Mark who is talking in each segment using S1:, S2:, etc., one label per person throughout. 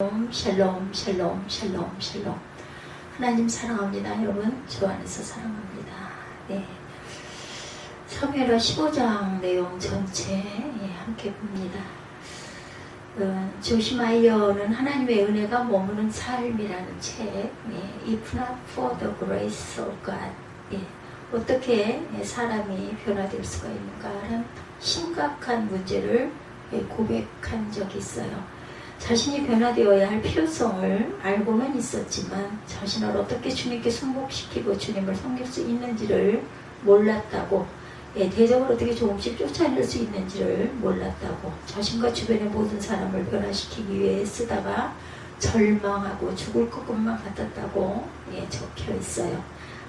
S1: 샬롬 샬롬 샬롬 샬롬. 하나님 사랑합니다. 여러분 주 안에서 사랑합니다. 네, 사무엘하 15장 내용 전체 함께 봅니다. 조시 마이어는 하나님의 은혜가 머무는 삶이라는 책, If not for the grace of God, 어떻게 사람이 변화될 수가 있는가 하는 심각한 문제를 고백한 적이 있어요. 자신이 변화되어야 할 필요성을 알고는 있었지만 자신을 어떻게 주님께 순복시키고 주님을 섬길 수 있는지를 몰랐다고, 대적을 어떻게 조금씩 쫓아낼 수 있는지를 몰랐다고, 자신과 주변의 모든 사람을 변화시키기 위해 쓰다가 절망하고 죽을 것만 같았다고 적혀 있어요.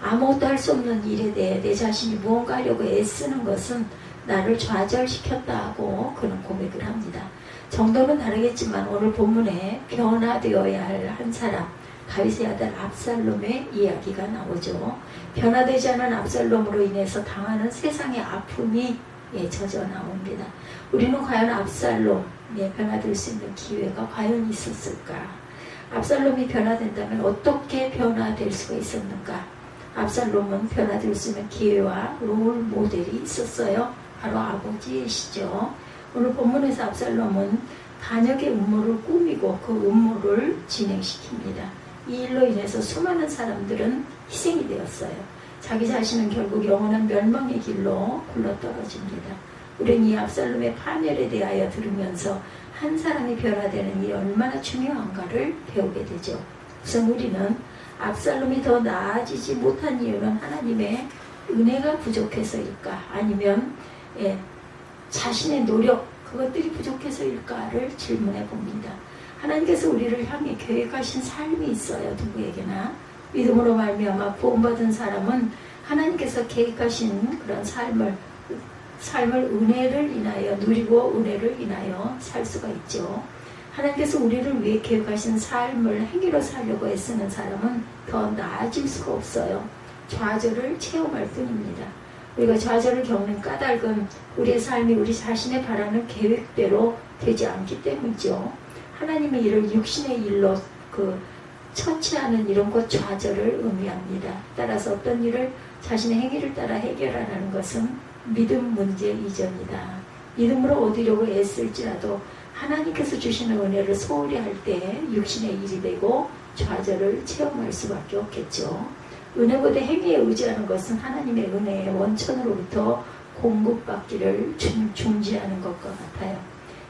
S1: 아무것도 할 수 없는 일에 대해 내 자신이 무언가 하려고 애쓰는 것은 나를 좌절시켰다고 그는 고백을 합니다. 정도는 다르겠지만 오늘 본문에 변화되어야 할 한 사람, 다윗의 아들 압살롬의 이야기가 나오죠. 변화되지 않은 압살롬으로 인해서 당하는 세상의 아픔이 젖어 나옵니다. 우리는 과연 압살롬, 변화될 수 있는 기회가 과연 있었을까? 압살롬이 변화된다면 어떻게 변화될 수가 있었는가? 압살롬은 변화될 수 있는 기회와 롤 모델이 있었어요. 바로 아버지이시죠. 오늘 본문에서 압살롬은 반역의 음모를 꾸미고 그 음모를 진행시킵니다. 이 일로 인해서 수많은 사람들은 희생이 되었어요. 자기 자신은 결국 영원한 멸망의 길로 굴러떨어집니다. 우리는 이 압살롬의 파멸에 대하여 들으면서 한 사람이 변화되는 일이 얼마나 중요한가를 배우게 되죠. 우선 우리는 압살롬이 더 나아지지 못한 이유는 하나님의 은혜가 부족해서일까, 아니면 자신의 노력, 그것들이 부족해서일까를 질문해 봅니다. 하나님께서 우리를 향해 계획하신 삶이 있어요. 누구에게나. 믿음으로 말미암아 구원받은 사람은 하나님께서 계획하신 그런 삶을 은혜를 인하여 누리고 은혜를 인하여 살 수가 있죠. 하나님께서 우리를 위해 계획하신 삶을 행위로 살려고 애쓰는 사람은 더 나아질 수가 없어요. 좌절을 체험할 뿐입니다. 우리가 좌절을 겪는 까닭은 우리의 삶이 우리 자신의 바라는 계획대로 되지 않기 때문이죠. 하나님의 일을 육신의 일로 처치하는 이런 것 좌절을 의미합니다. 따라서 어떤 일을 자신의 행위를 따라 해결하라는 것은 믿음 문제 이전이다. 믿음으로 얻으려고 애쓸지라도 하나님께서 주시는 은혜를 소홀히 할 때 육신의 일이 되고 좌절을 체험할 수밖에 없겠죠. 은혜보다 행위에 의지하는 것은 하나님의 은혜의 원천으로부터 공급받기를 중지하는 것과 같아요.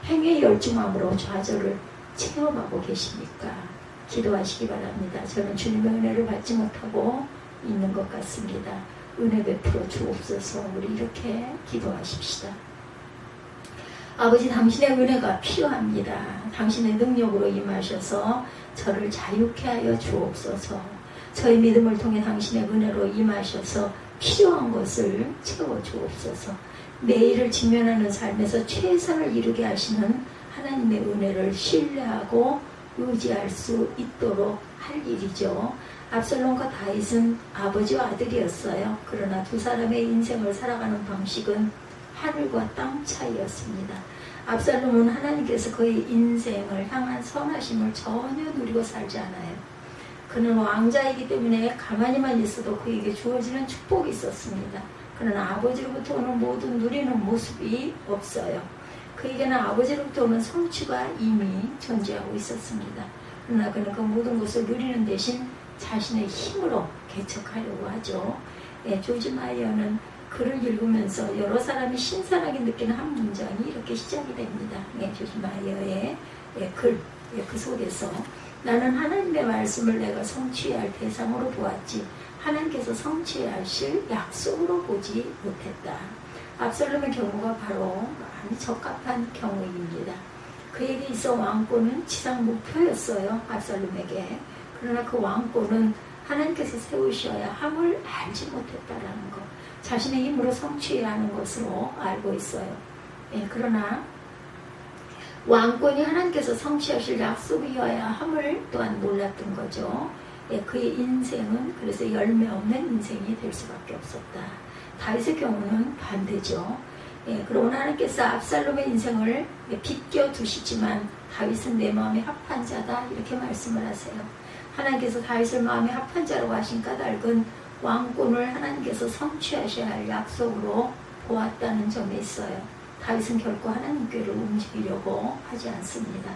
S1: 행위에 열중함으로 좌절을 체험하고 계십니까? 기도하시기 바랍니다. 저는 주님의 은혜를 받지 못하고 있는 것 같습니다. 은혜 베풀어 주옵소서. 우리 이렇게 기도하십시다. 아버지, 당신의 은혜가 필요합니다. 당신의 능력으로 임하셔서 저를 자유케 하여 주옵소서. 저희 믿음을 통해 당신의 은혜로 임하셔서 필요한 것을 채워주옵소서. 매일을 직면하는 삶에서 최선을 이루게 하시는 하나님의 은혜를 신뢰하고 의지할 수 있도록 할 일이죠. 압살롬과 다윗은 아버지와 아들이었어요. 그러나 두 사람의 인생을 살아가는 방식은 하늘과 땅 차이였습니다. 압살롬은 하나님께서 그의 인생을 향한 선하심을 전혀 누리고 살지 않아요. 그는 왕자이기 때문에 가만히만 있어도 그에게 주어지는 축복이 있었습니다. 그러나 아버지로부터 오는 모든 누리는 모습이 없어요. 그에게는 아버지로부터 오는 성취가 이미 존재하고 있었습니다. 그러나 그는 그 모든 것을 누리는 대신 자신의 힘으로 개척하려고 하죠. 조지 마이어는 글을 읽으면서 여러 사람이 신선하게 느끼는 한 문장이 이렇게 시작이 됩니다. 조지 마이어의 글, 그 속에서 나는 하나님의 말씀을 내가 성취해야 할 대상으로 보았지 하나님께서 성취해야 하실 약속으로 보지 못했다. 압살롬의 경우가 바로 많이 적합한 경우입니다. 그에게 있어 왕권은 지상 목표였어요. 압살롬에게. 그러나 그 왕권은 하나님께서 세우셔야 함을 알지 못했다라는 것, 자신의 힘으로 성취해야 하는 것으로 알고 있어요. 그러나 왕권이 하나님께서 성취하실 약속이어야 함을 또한 몰랐던 거죠. 그의 인생은 그래서 열매 없는 인생이 될 수밖에 없었다. 다윗의 경우는 반대죠. 예, 그러고 하나님께서 압살롬의 인생을 비껴 두시지만 다윗은 내 마음에 합한 자다 이렇게 말씀을 하세요. 하나님께서 다윗을 마음에 합한 자라고 하신 까닭은 왕권을 하나님께서 성취하셔야 할 약속으로 보았다는 점에 있어요. 다윗은 결코 하나님께를 움직이려고 하지 않습니다.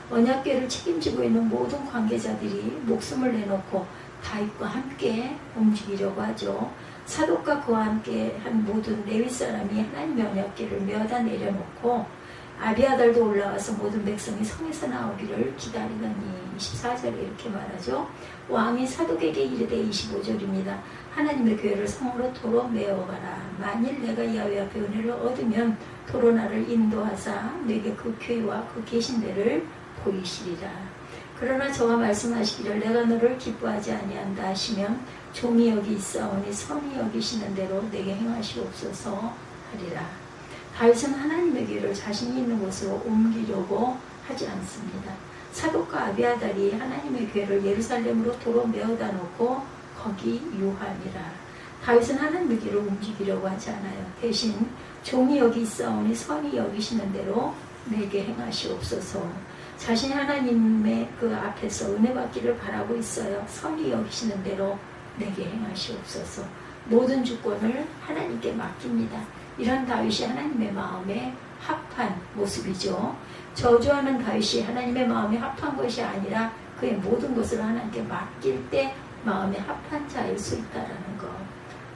S1: 언약궤를 책임지고 있는 모든 관계자들이 목숨을 내놓고 다윗과 함께 움직이려고 하죠. 사독과 그와 함께 한 모든 레위 사람이 하나님의 언약궤를 메어다 내려놓고 아비아달도 올라와서 모든 백성이 성에서 나오기를 기다리더니 24절에 이렇게 말하죠. 왕이 사독에게 이르되 25절입니다. 하나님의 교회를 성으로 도로 메어가라. 만일 내가 야훼 앞에 은혜를 얻으면 도로 나를 인도하사 내게 그 교회와 그 계신 데를 보이시리라. 그러나 저와 말씀하시기를 내가 너를 기뻐하지 아니한다 하시면 종이 여기 있사오니 선이 여기시는 대로 내게 행하시옵소서 하리라. 다윗은 하나님의 교회를 자신이 있는 곳으로 옮기려고 하지 않습니다. 사독과 아비아달이 하나님의 교회를 예루살렘으로 도로 메어다 놓고 거기 유하니라. 다윗은 하나님의 교회를 움직이려고 하지 않아요. 대신 종이 여기 있사오니 선이 여기시는 대로 내게 행하시옵소서. 자신이 하나님의 그 앞에서 은혜 받기를 바라고 있어요. 선이 여기시는 대로 내게 행하시옵소서. 모든 주권을 하나님께 맡깁니다. 이런 다윗이 하나님의 마음에 합한 모습이죠. 저주하는 다윗이 하나님의 마음에 합한 것이 아니라 그의 모든 것을 하나님께 맡길 때 마음에 합한 자일 수 있다는 것.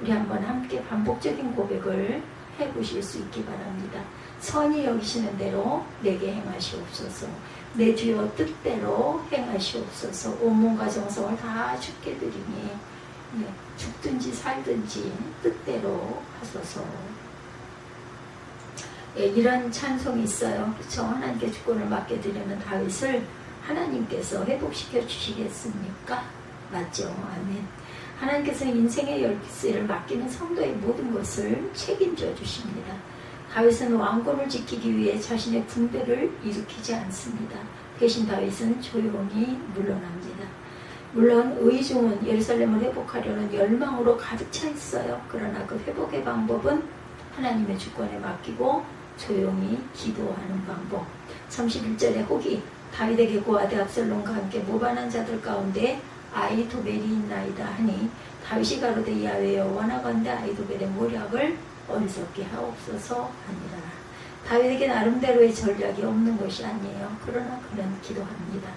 S1: 우리 한번 함께 반복적인 고백을 해보실 수 있기 바랍니다. 선이 여기시는 대로 내게 행하시옵소서. 내 주여 뜻대로 행하시옵소서. 온몸과 정성을 다 주께 드리니 죽든지 살든지 뜻대로 하소서. 이런 찬송이 있어요. 그렇죠? 하나님께 주권을 맡겨드리는 다윗을 하나님께서 회복시켜 주시겠습니까? 맞죠? 아멘. 하나님께서 인생의 열쇠를 맡기는 성도의 모든 것을 책임져 주십니다. 다윗은 왕권을 지키기 위해 자신의 군대를 일으키지 않습니다. 대신 다윗은 조용히 물러납니다. 물론 의중은 예루살렘을 회복하려는 열망으로 가득 차 있어요. 그러나 그 회복의 방법은 하나님의 주권에 맡기고 조용히 기도하는 방법. 31절에 혹이 다윗에게 고아대 압살롬과 함께 모반한 자들 가운데 아히도벨이 있나이다 하니 다윗이 가로되 야훼여 원하건대 아히도벨의 모략을 어리석게 하옵소서 하니라. 다윗에게 나름대로의 전략이 없는 것이 아니에요. 그러나 그는 기도합니다.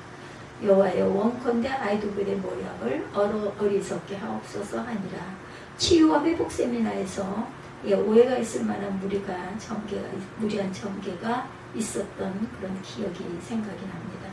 S1: 여호와여 원컨대 아히도벨의 모략을 어리석게 하옵소서 하니라. 치유와 회복 세미나에서 오해가 있을 만한 무리한 전개가 있었던 그런 기억이 생각이 납니다.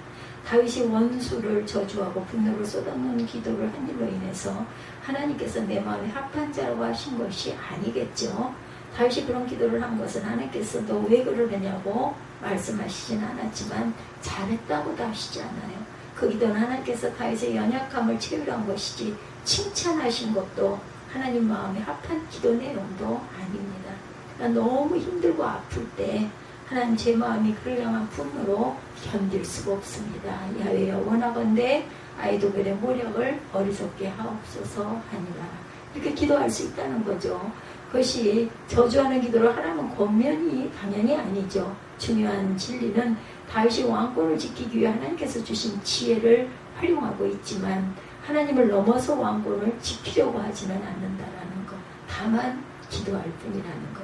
S1: 다윗이 원수를 저주하고 분노를 쏟아놓은 기도를 한 일로 인해서 하나님께서 내 마음에 합한 자라고 하신 것이 아니겠죠. 다윗이 그런 기도를 한 것은 하나님께서 너 왜 그러느냐고 말씀하시진 않았지만 잘했다고도 하시지 않아요. 그 기도는 하나님께서 다윗의 연약함을 채우려는 것이지 칭찬하신 것도 하나님 마음에 합한 기도 내용도 아닙니다. 그러니까 너무 힘들고 아플 때 하나님 제 마음이 그를 향한 분노로 견딜 수가 없습니다. 야훼여 원하건대 아히도벨의 모략을 어리석게 하옵소서 하니라. 이렇게 기도할 수 있다는 거죠. 그것이 저주하는 기도를 하라는 권면이 당연히 아니죠. 중요한 진리는 다윗이 왕권을 지키기 위해 하나님께서 주신 지혜를 활용하고 있지만 하나님을 넘어서 왕권을 지키려고 하지는 않는다라는 것. 다만 기도할 뿐이라는 것.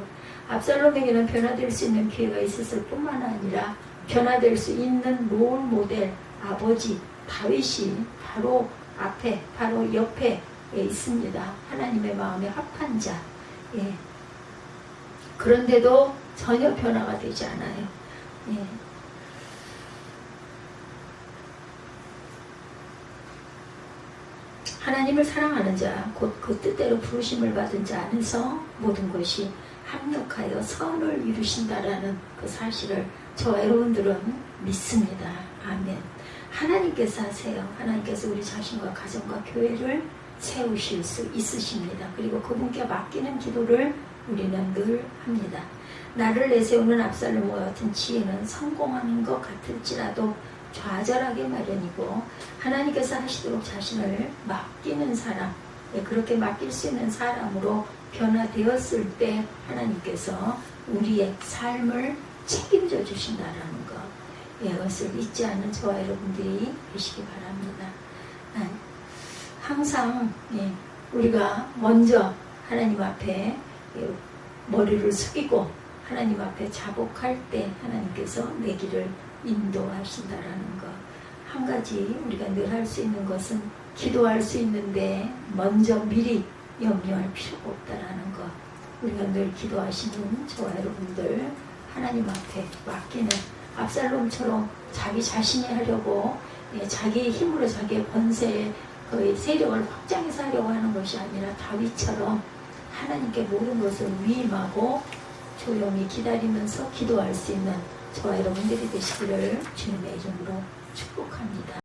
S1: 압살롬에게는 변화될 수 있는 기회가 있었을 뿐만 아니라 변화될 수 있는 롤 모델 아버지 다윗이 바로 앞에 바로 옆에 있습니다. 하나님의 마음에 합한 자. 그런데도 전혀 변화가 되지 않아요. 하나님을 사랑하는 자, 곧 그 뜻대로 부르심을 받은 자 안에서 모든 것이 합력하여 선을 이루신다라는 그 사실을 저와 여러분들은 믿습니다. 아멘. 하나님께서 하세요. 하나님께서 우리 자신과 가정과 교회를 세우실 수 있으십니다. 그리고 그분께 맡기는 기도를 우리는 늘 합니다. 나를 내세우는 압살롬과 같은 지혜는 성공하는 것 같을지라도 좌절하게 마련이고 하나님께서 하시도록 자신을 맡기는 사람, 그렇게 맡길 수 있는 사람으로 변화되었을 때 하나님께서 우리의 삶을 책임져 주신다라는 것, 이것을 잊지 않는 저와 여러분들이 되시기 바랍니다. 항상 우리가 먼저 하나님 앞에 머리를 숙이고 하나님 앞에 자복할 때 하나님께서 내 길을 인도하신다라는 것. 한 가지 우리가 늘 할 수 있는 것은 기도할 수 있는데 먼저 미리 염려할 필요가 없다라는 것. 우리가 늘 기도하시는 저와 여러분들 하나님 앞에 맡기는, 압살롬처럼 자기 자신이 하려고 자기의 힘으로 자기의 권세에 거의 세력을 확장해서 하려고 하는 것이 아니라 다윗처럼 하나님께 모든 것을 위임하고 조용히 기다리면서 기도할 수 있는 저와 여러분들이 되시기를 주님의 이름으로 축복합니다.